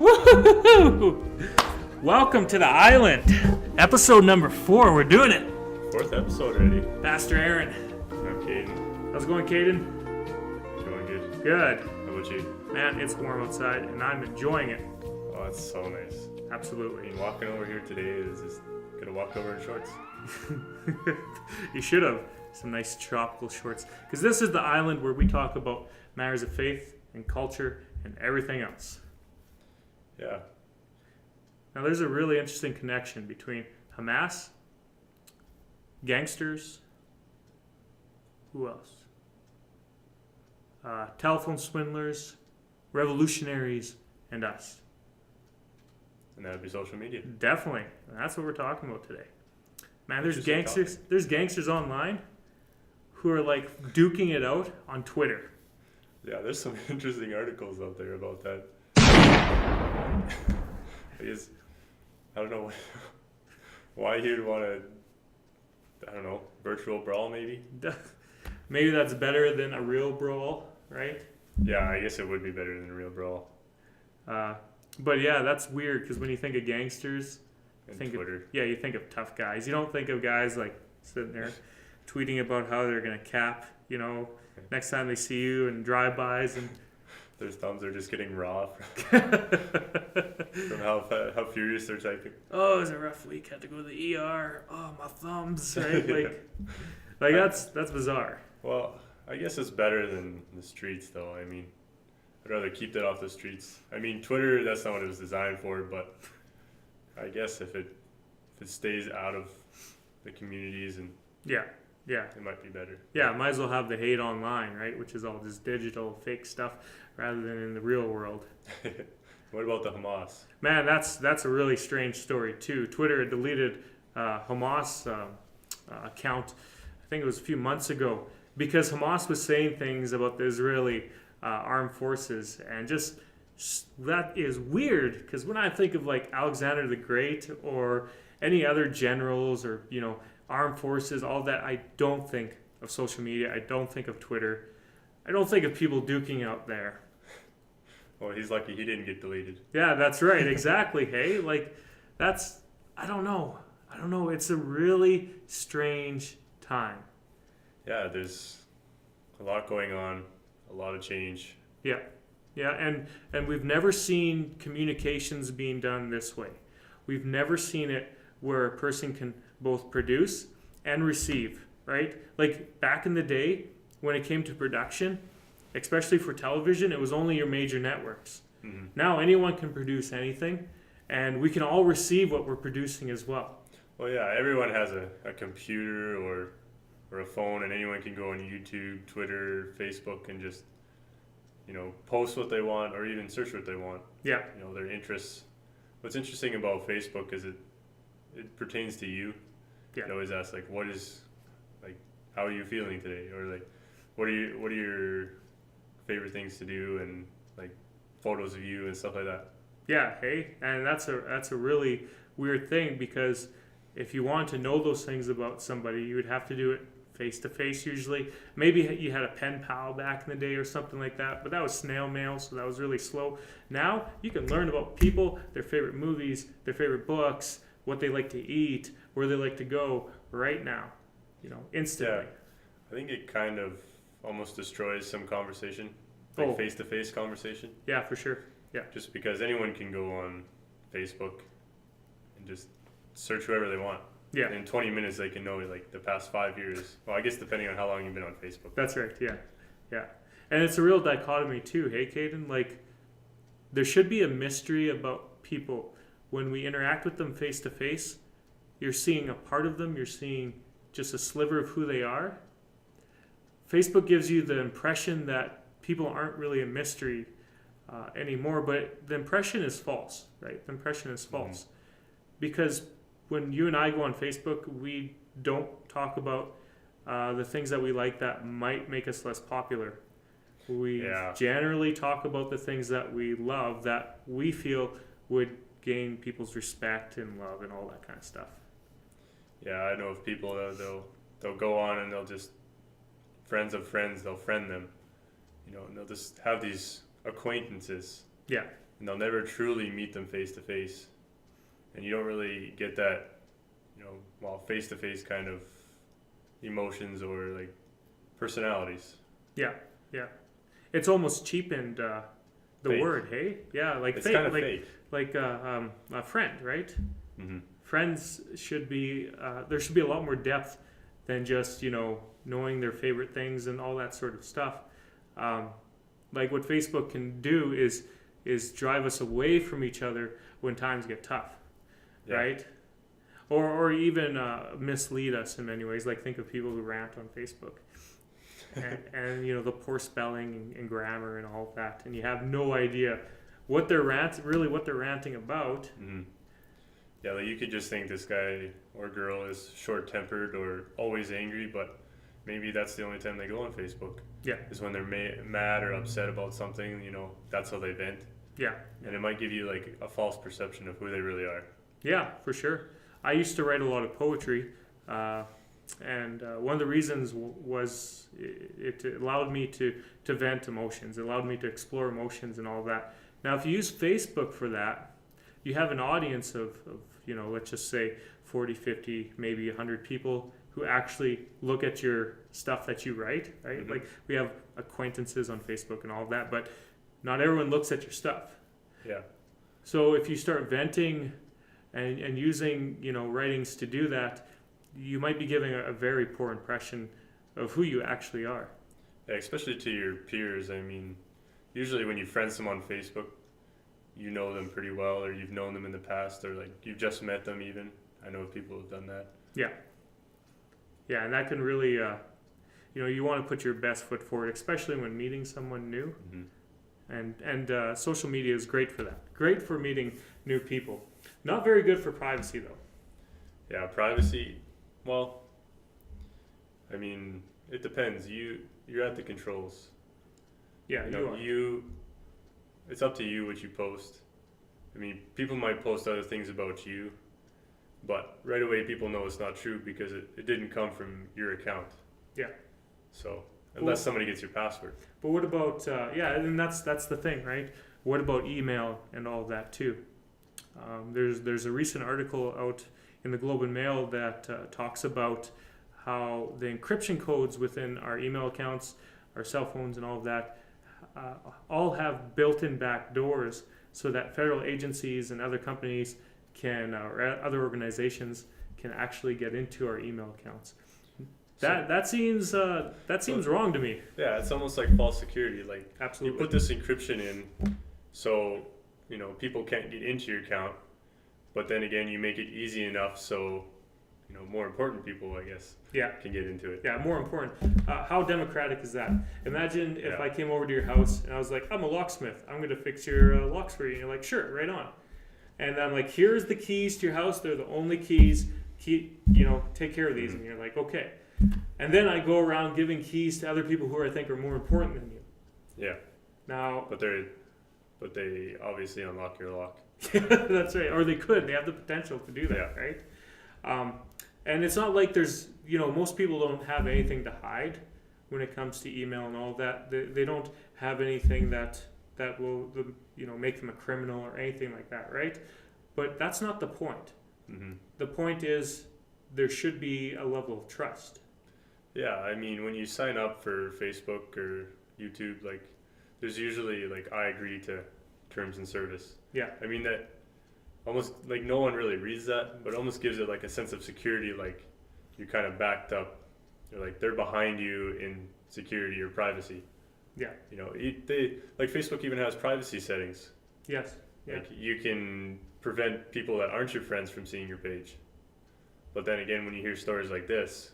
Woo-hoo-hoo! Welcome to the island. Episode number 4. We're doing it. 4th episode already. Pastor Aaron. I'm Caden. How's it going, Caden? Doing good. Good. How about you? Man, it's warm outside, and I'm enjoying it. Oh, it's so nice. I Absolutely. mean, walking over here today is just gonna walk over in shorts. You should have some nice tropical shorts. Because this is the island where we talk about matters of faith and culture and everything else. Yeah. Now, there's a really interesting connection between Hamas, gangsters, who else? Telephone swindlers, revolutionaries, and us. And that would be social media. Definitely. And that's what we're talking about today. Man, there's Interesting gangsters. There's gangsters online who are like duking it out on Twitter. Yeah, there's some interesting articles out there about that. I don't know why you'd want to, virtual brawl maybe? Maybe that's better than a real brawl, right? Yeah, I guess it would be better than a real brawl. But yeah, that's weird because when you think of gangsters, And you Twitter. think of tough guys. You don't think of guys like sitting there tweeting about how they're going to cap, next time they see you and drive-bys and Their thumbs are just getting raw from how furious they're typing. oh, it was a rough week. Had to go to the ER. Oh, my thumbs, right? Like that's bizarre. Well, I guess it's better than the streets, though. I mean, I'd rather keep that off the streets. I mean, Twitter, that's not what it was designed for, but I guess if it stays out of the communities, and Yeah. it might be better. Yeah, might as well have the hate online, right? Which is all just digital, fake stuff, rather than in the real world. What about the Hamas? Man, that's a really strange story too. Twitter had deleted Hamas account, I think it was a few months ago, because Hamas was saying things about the Israeli armed forces, and just that is weird. Because when I think of like Alexander the Great or any other generals or armed forces, all that, I don't think of social media. I don't think of Twitter. I don't think of people duking out there. Well, he's lucky he didn't get deleted. Yeah, that's right. Exactly. Hey, I don't know. It's a really strange time. Yeah, there's a lot going on, a lot of change. Yeah, and we've never seen communications being done this way. We've never seen it where a person can both produce and receive, right? Like back in the day when it came to production, especially for television, it was only your major networks. Mm-hmm. Now anyone can produce anything, and we can all receive what we're producing as well. Well, yeah, everyone has a computer or a phone, and anyone can go on YouTube, Twitter, Facebook, and just post what they want or even search what they want. Yeah. Their interests. What's interesting about Facebook is it pertains to you. Yeah. It always asks how are you feeling today, or what are your favorite things to do, and photos of you and stuff like that. Yeah, hey, and that's a really weird thing, because if you want to know those things about somebody, you would have to do it face to face usually. Maybe you had a pen pal back in the day or something like that, but that was snail mail, so that was really slow. Now you can learn about people, their favorite movies, their favorite books, what they like to eat, where they like to go right now, instantly. Yeah, I think it kind of almost destroys some conversation, face-to-face conversation. Yeah, for sure. Yeah. Just because anyone can go on Facebook and just search whoever they want. Yeah. In 20 minutes, they can know the past 5 years. Well, I guess depending on how long you've been on Facebook. That's right. Yeah. Yeah. And it's a real dichotomy too. Hey, Caden, there should be a mystery about people. When we interact with them face to face, you're seeing a part of them. You're seeing just a sliver of who they are. Facebook gives you the impression that people aren't really a mystery anymore, but the impression is false, right? The impression is false. Mm-hmm. Because when you and I go on Facebook, we don't talk about the things that we like that might make us less popular. We generally talk about the things that we love, that we feel would gain people's respect and love and all that kind of stuff. Yeah, I know of people that they'll go on and they'll just friends of friends, they'll friend them, and they'll just have these acquaintances. Yeah. and they'll never truly meet them face to face, and you don't really get that, face to face kind of emotions or like personalities. Yeah, yeah. It's almost cheapened the Fake. word, hey? Yeah, like It's fake, kind of like fake. like a friend, right? Mm-hmm. Friends should be there should be a lot more depth than just knowing their favorite things and all that sort of stuff. Like what Facebook can do is drive us away from each other when times get tough, Yeah. right? Or even mislead us in many ways. Like think of people who rant on Facebook, and the poor spelling and grammar and all of that, and you have no idea what they're ranting about. Mm-hmm. Yeah, like you could just think this guy or girl is short-tempered or always angry, but maybe that's the only time they go on Facebook. Yeah. Is when they're mad or upset about something. That's how they vent, Yeah, and it might give you like a false perception of who they really are. yeah, for sure. I used to write a lot of poetry, and one of the reasons was it allowed me to vent emotions. It allowed me to explore emotions and all of that. Now, if you use Facebook for that, you have an audience of let's just say 40, 50, maybe 100 people who actually look at your stuff that you write, right? Mm-hmm. Like we have acquaintances on Facebook and all of that, but not everyone looks at your stuff. Yeah. So if you start venting and using writings to do that, you might be giving a very poor impression of who you actually are. Yeah, especially to your peers. I mean, usually when you friend someone on Facebook, you know them pretty well, or you've known them in the past, or like you've just met them even. I know people who've done that. Yeah, and that can really, you want to put your best foot forward, especially when meeting someone new. Mm-hmm. And social media is great for that. Great for meeting new people. Not very good for privacy though. Yeah, privacy. Well, I mean, it depends. You're at the controls. Yeah, you are. It's up to you what you post. I mean, people might post other things about you, but right away people know it's not true because it didn't come from your account. Yeah. So unless somebody gets your password. But what about and that's the thing, right? What about email and all of that too? There's a recent article out in the Globe and Mail that talks about how the encryption codes within our email accounts, our cell phones, and all of that all have built-in back doors so that federal agencies and other companies or other organizations can actually get into our email accounts. That seems wrong to me. Yeah, it's almost like false security. Like Absolutely. you put this encryption in, so people can't get into your account. But then again, you make it easy enough so more important people, I guess, can get into it. Yeah, more important. How democratic is that? Imagine if Yeah. I came over to your house and I was like, I'm a locksmith. I'm going to fix your locks for you. And you're like, sure, right on. And I'm like, here's the keys to your house. They're the only keys. Take care of these. Mm-hmm. And you're like, okay. And then I go around giving keys to other people who I think are more important than you. Yeah. Now, But they obviously unlock your lock. that's right. Or they could. They have the potential to do that, Yeah. right? And it's not like there's, most people don't have anything to hide when it comes to email and all of that. They don't have anything that will, make them a criminal or anything like that, right? But that's not the point. Mm-hmm. The point is there should be a level of trust. Yeah, I mean, when you sign up for Facebook or YouTube, like, there's usually like I agree to terms and service. Yeah. I mean that almost like no one really reads that, but it almost gives it like a sense of security, like you're kind of backed up. You're like they're behind you in security or privacy. Yeah. They like Facebook even has privacy settings. Yes. Yeah. Like you can prevent people that aren't your friends from seeing your page. But then again, when you hear stories like this,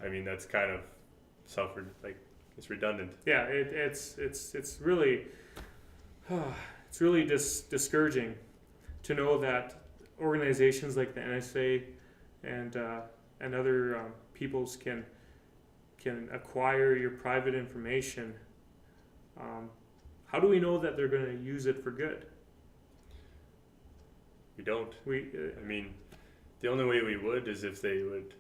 I mean that's kind of it's redundant. Yeah. It's really it's really discouraging to know that organizations like the NSA and other peoples can acquire your private information. How do we know that they're going to use it for good? We don't. I mean, the only way we would is if they would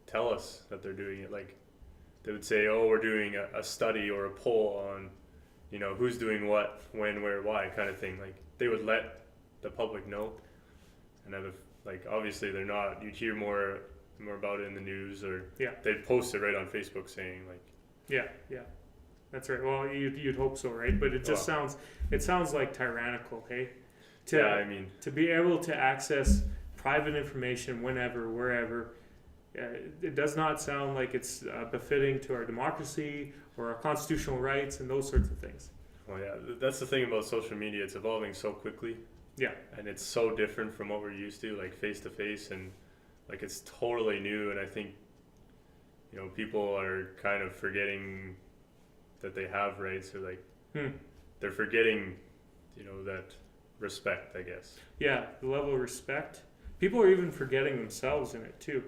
tell us that they're doing it. Like they would say, "Oh, we're doing a study or a poll on, who's doing what, when, where, why," kind of thing. Like they would let the public know, and have like obviously they're not. You'd hear more about it in the news, or Yeah. they'd post it right on Facebook saying like, Yeah, yeah, that's right. Well, you'd hope so, right? But it just sounds like tyrannical, hey? yeah, I mean, To be able to access private information whenever, wherever, it does not sound like it's befitting to our democracy or our constitutional rights and those sorts of things. well, yeah, that's the thing about social media. It's evolving so quickly. Yeah. And it's so different from what we're used to, like face to face, and like it's totally new. And I think, you know, people are kind of forgetting that they have rights, or like they're forgetting, you know, that respect, I guess. Yeah, the level of respect. People are even forgetting themselves in it too.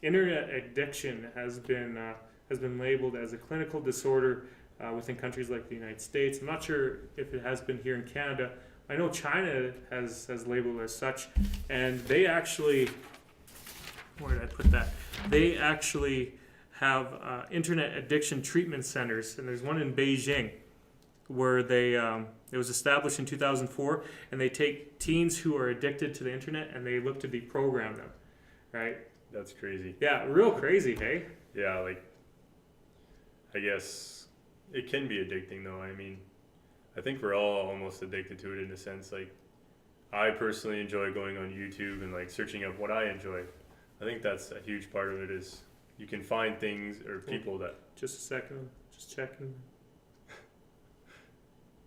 Internet addiction has been labeled as a clinical disorder within countries like the United States. I'm not sure if it has been here in Canada. I know China has labeled it as such, and they actually, where did I put that? They actually have internet addiction treatment centers, and there's one in Beijing where they it was established in 2004, and they take teens who are addicted to the internet and they look to deprogram them, right? That's crazy. Yeah, real crazy, hey? Yeah, like I guess it can be addicting though. I mean, I think we're all almost addicted to it in a sense. Like I personally enjoy going on YouTube and like searching up what I enjoy. I think that's a huge part of it, is you can find things or people that. Just a second, just checking.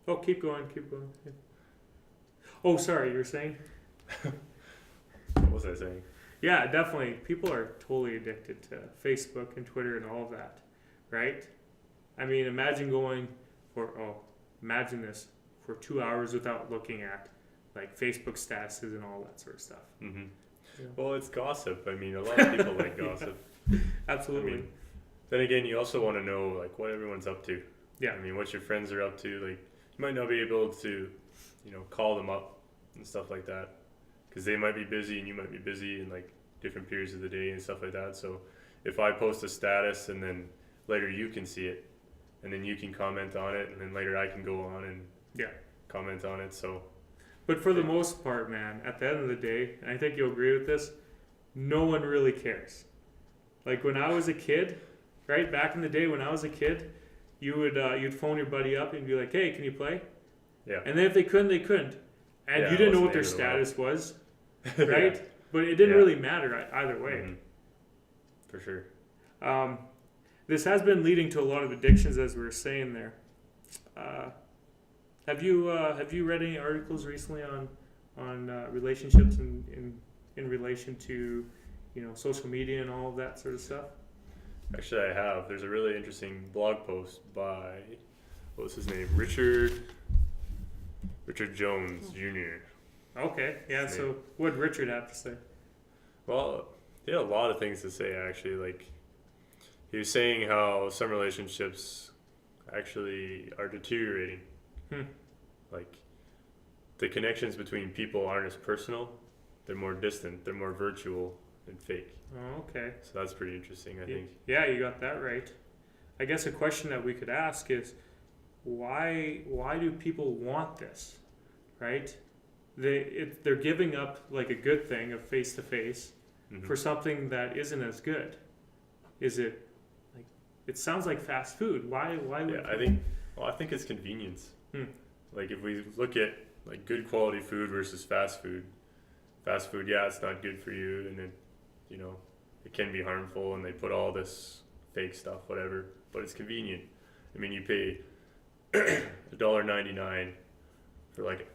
Oh, keep going. Yeah. Oh, sorry, you were saying? What was I saying? Yeah, definitely. People are totally addicted to Facebook and Twitter and all of that, right? I mean, imagine this, for 2 hours without looking at like Facebook statuses and all that sort of stuff. Mm-hmm. Yeah. Well, it's gossip. I mean, a lot of people like gossip. Absolutely. I mean, then again, you also want to know like what everyone's up to. Yeah. I mean, what your friends are up to. Like, you might not be able to, you know, call them up and stuff like that, because they might be busy and you might be busy in like different periods of the day and stuff like that. So if I post a status and then later you can see it, and then you can comment on it, and then later I can go on and comment on it. So, but for the most part, man, at the end of the day, and I think you'll agree with this, no one really cares. Like when I was a kid, right back in the day when I was a kid, you would you'd phone your buddy up and be like, "Hey, can you play?" Yeah. And then if they couldn't, they couldn't, and Yeah, you didn't know it what their wasn't the end of status was, right? But it didn't Yeah. really matter either way. Mhm. For sure. This has been leading to a lot of addictions, as we were saying there. Have you read any articles recently on relationships in relation to, you know, social media and all of that sort of stuff? Actually, I have. There's a really interesting blog post by, what was his name? Richard Jones Jr. Okay, yeah. So what did Richard have to say? Well, he had a lot of things to say actually. Like, he was saying how some relationships actually are deteriorating. Like, the connections between people aren't as personal. They're more distant. They're more virtual and fake. Oh, okay. So that's pretty interesting, I think. Yeah, you got that right. I guess a question that we could ask is, why do people want this, right? They're giving up like a good thing of face to face for something that isn't as good. Is it like, it sounds like fast food? Why would I think it's convenience. Like if we look at like good quality food versus fast food, yeah, it's not good for you, and you know, it can be harmful, and they put all this fake stuff, whatever, but it's convenient. I mean, you pay $1.99 for like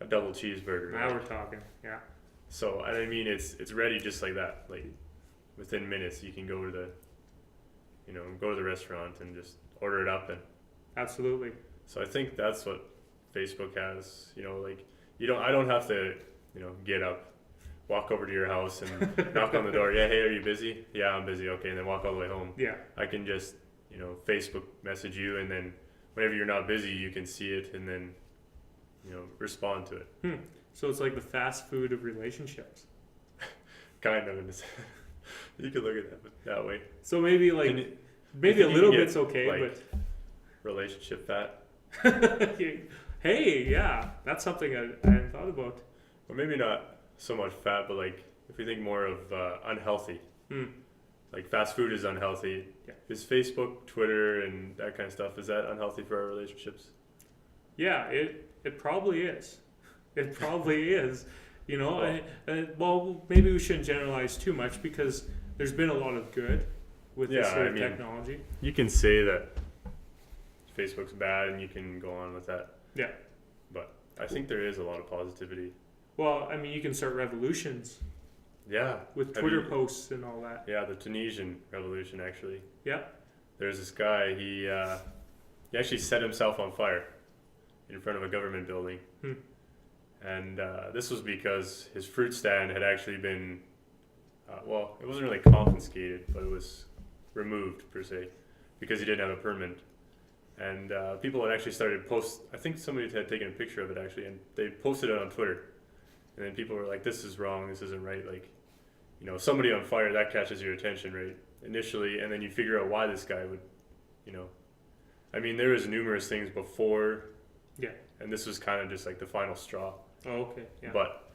a double cheeseburger. Now we're talking, yeah. So I mean, it's ready just like that. Like within minutes, you can go to the restaurant and just order it up, and absolutely. So I think that's what Facebook has. You know, like I don't have to, you know, get up, walk over to your house and knock on the door. Yeah, hey, are you busy? Yeah, I'm busy. Okay, and then walk all the way home. Yeah. I can just, you know, Facebook message you, and then whenever you're not busy, you can see it and then, you know, respond to it. So it's like the fast food of relationships. Kind of. You could look at it that way. So maybe like maybe a little bit's okay, like, but relationship fat. Hey, yeah, that's something I hadn't thought about. Or maybe not so much fat, but like if we think more of unhealthy, Hmm. like fast food is unhealthy. Yeah. Is Facebook, Twitter, and that kind of stuff, is that unhealthy for our relationships? Yeah, it probably is. It probably is. You know, Well- well, maybe we shouldn't generalize too much because there's been a lot of good with this Yeah, sort I of mean- technology. You can say that Facebook's bad and you can go on with that. Yeah. But I think there is a lot of positivity. Well, I mean, you can start revolutions Yeah. with Have Twitter you- posts and all that. Yeah, the Tunisian revolution actually. Yeah. There's this guy, he actually set himself on fire in front of a government building. Hmm. And this was because his fruit stand had actually been, well, it wasn't really confiscated, but it was removed per se because he didn't have a permit. And people had actually started I think somebody had taken a picture of it actually, and they posted it on Twitter. And then people were like, this is wrong, this isn't right. Like, you know, somebody on fire, that catches your attention, right? Initially, and then you figure out why this guy would, you know. I mean, there was numerous things before. Yeah. And this was kind of just like the final straw. Oh, okay. Yeah. But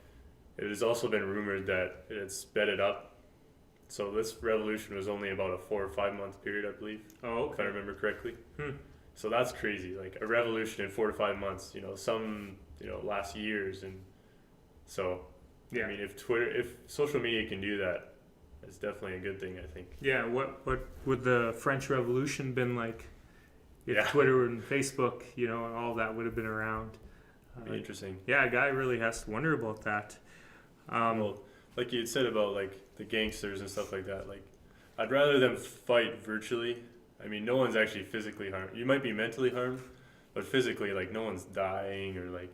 it has also been rumored that it had sped it up. So this revolution was only about a 4 or 5 month period, I believe, Oh, if I okay. remember correctly. Hmm. So that's crazy. Like a revolution in 4 to 5 months. You know, some last years, and so Yeah. I mean, if social media can do that, it's definitely a good thing, I think. Yeah. What would the French Revolution been like if Yeah. Twitter and Facebook, and all that would have been around? It'd be interesting. Yeah, a guy really has to wonder about that. Well, like you had said about like the gangsters and stuff like that, like I'd rather them fight virtually. I mean, no one's actually physically harmed. You might be mentally harmed, but physically, like no one's dying or like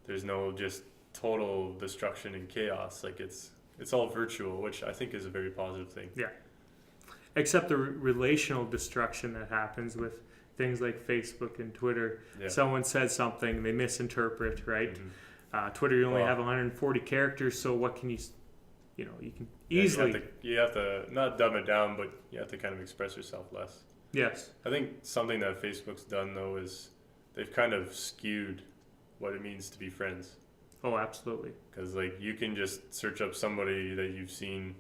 there's no just total destruction and chaos. Like it's all virtual, which I think is a very positive thing. Except the relational destruction that happens with things like Facebook and Twitter. Yeah. Someone says something, they misinterpret, right? Mhm. Twitter, you only Well- have 140 characters, so what can you can Yeah, easily, you have to not dumb it down, but you have to kind of express yourself less. yes, I think something that Facebook's done though is they've kind of skewed what it means to be friends. oh, absolutely, Because like you can just search up somebody that you've seen,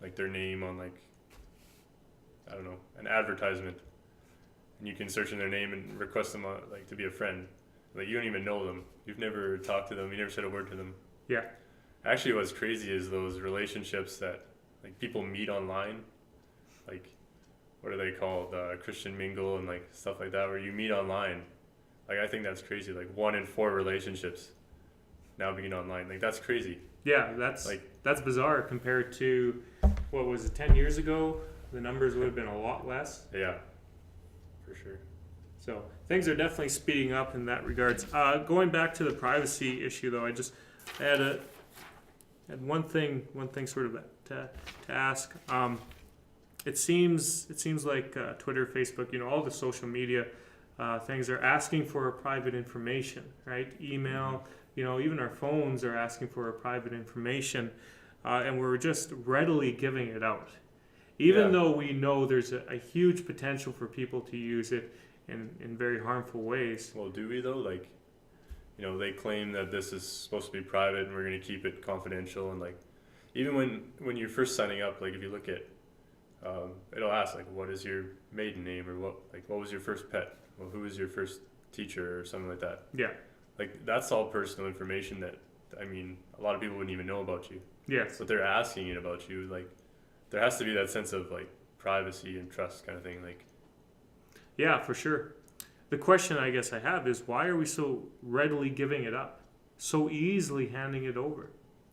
like their name on like, I don't know, an advertisement, and you can search in their name and request them like to be a friend. Like you don't even know them, you've never talked to them, you never said a word to them. yeah, Actually, what's crazy is those relationships that like people meet online, like what are they called, Christian Mingle and like stuff like that, where you meet online. Like I think that's crazy. Like 1 in 4 relationships now begin online. Like that's crazy. yeah. That's Like that's bizarre compared to what was it 10 years ago? The numbers would have been a lot less. yeah, for sure. So things are definitely speeding up in that regards. Going back to the privacy issue, though, I had one thing sort of to ask. It seems like Twitter, Facebook, all the social media things are asking for our private information, right? Email, even our phones are asking for our private information, and we're just readily giving it out, even Yeah. though we know there's a huge potential for people to use it in very harmful ways. Well, do we though? Like, they claim that this is supposed to be private and we're going to keep it confidential. And like, even when you're first signing up, like if you look at, it'll ask like, what is your maiden name, or what was your first pet? Well, who was your first teacher or something like that? Yeah. Like that's all personal information that, I mean, a lot of people wouldn't even know about you. Yes. But they're asking it about you. Like, there has to be that sense of like privacy and trust kind of thing. Like, Yeah, for sure. The question I guess I have is why are we so readily giving it up, so easily handing it over?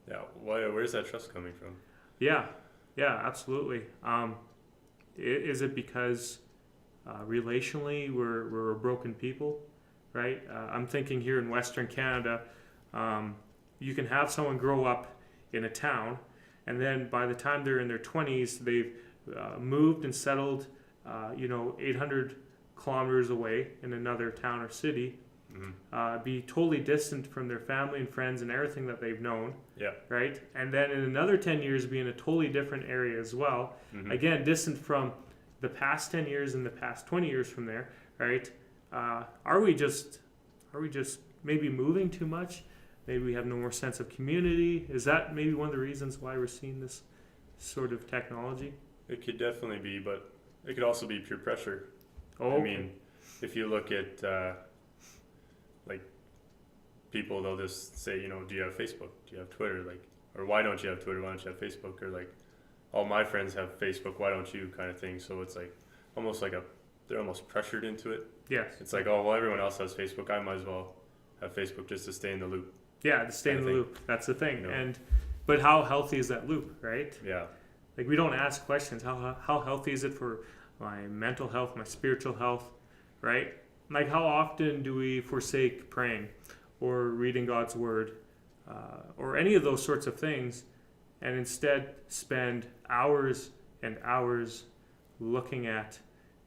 yeah, where's that trust coming from? Yeah, absolutely. Is it because relationally we're a broken people, right? I'm thinking here in Western Canada, you can have someone grow up in a town, and then by the time they're in their 20s, they've moved and settled, 800 kilometers away in another town or city, be totally distant from their family and friends and everything that they've known. Yeah. Right? And then in another 10 years be in a totally different area as well. Mhm. Again, distant from the past 10 years and the past 20 years from there, right? Are we just maybe moving too much? Maybe we have no more sense of community. Is that maybe one of the reasons why we're seeing this sort of technology? It could definitely be, but it could also be peer pressure. Oh, I okay. mean, if you look at like people, they'll just say, you know, do you have Facebook? Do you have Twitter? Like, or why don't you have Twitter? Why don't you have Facebook? Or like, all my friends have Facebook. Why don't you? Kind of thing. So it's like almost like they're almost pressured into it. Yes. It's like, oh well, everyone else has Facebook. I might as well have Facebook just to stay in the loop. Yeah, to stay in Kinda the thing. loop. That's the thing. You know. And but how healthy is that loop, right? Yeah. Like we don't ask questions. How healthy is it for my mental health, my spiritual health, right? Like how often do we forsake praying or reading God's word or any of those sorts of things, and instead spend hours and hours looking at,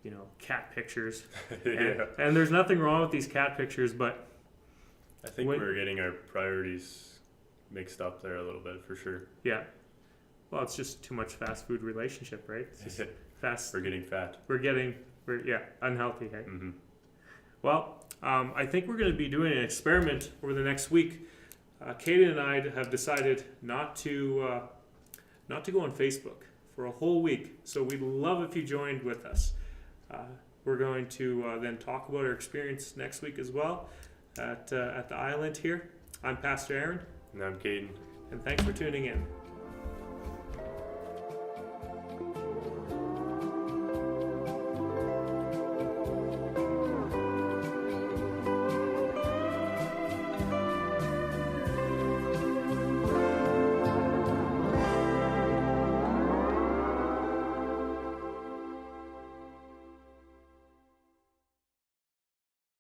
you know, cat pictures. Yeah. And there's nothing wrong with these cat pictures, but I think When- we're getting our priorities mixed up there a little bit for sure. yeah. Well, it's just too much fast food relationship, right? It's just fast. We're getting fat. We're unhealthy. Right? Mm-hmm. Well, I think we're going to be doing an experiment over the next week. Katie and I have decided not to go on Facebook for a whole week. So we'd love if you joined with us. We're going to then talk about our experience next week as well at the island here. I'm Pastor Aaron, And I'm Caden. and thanks for tuning in.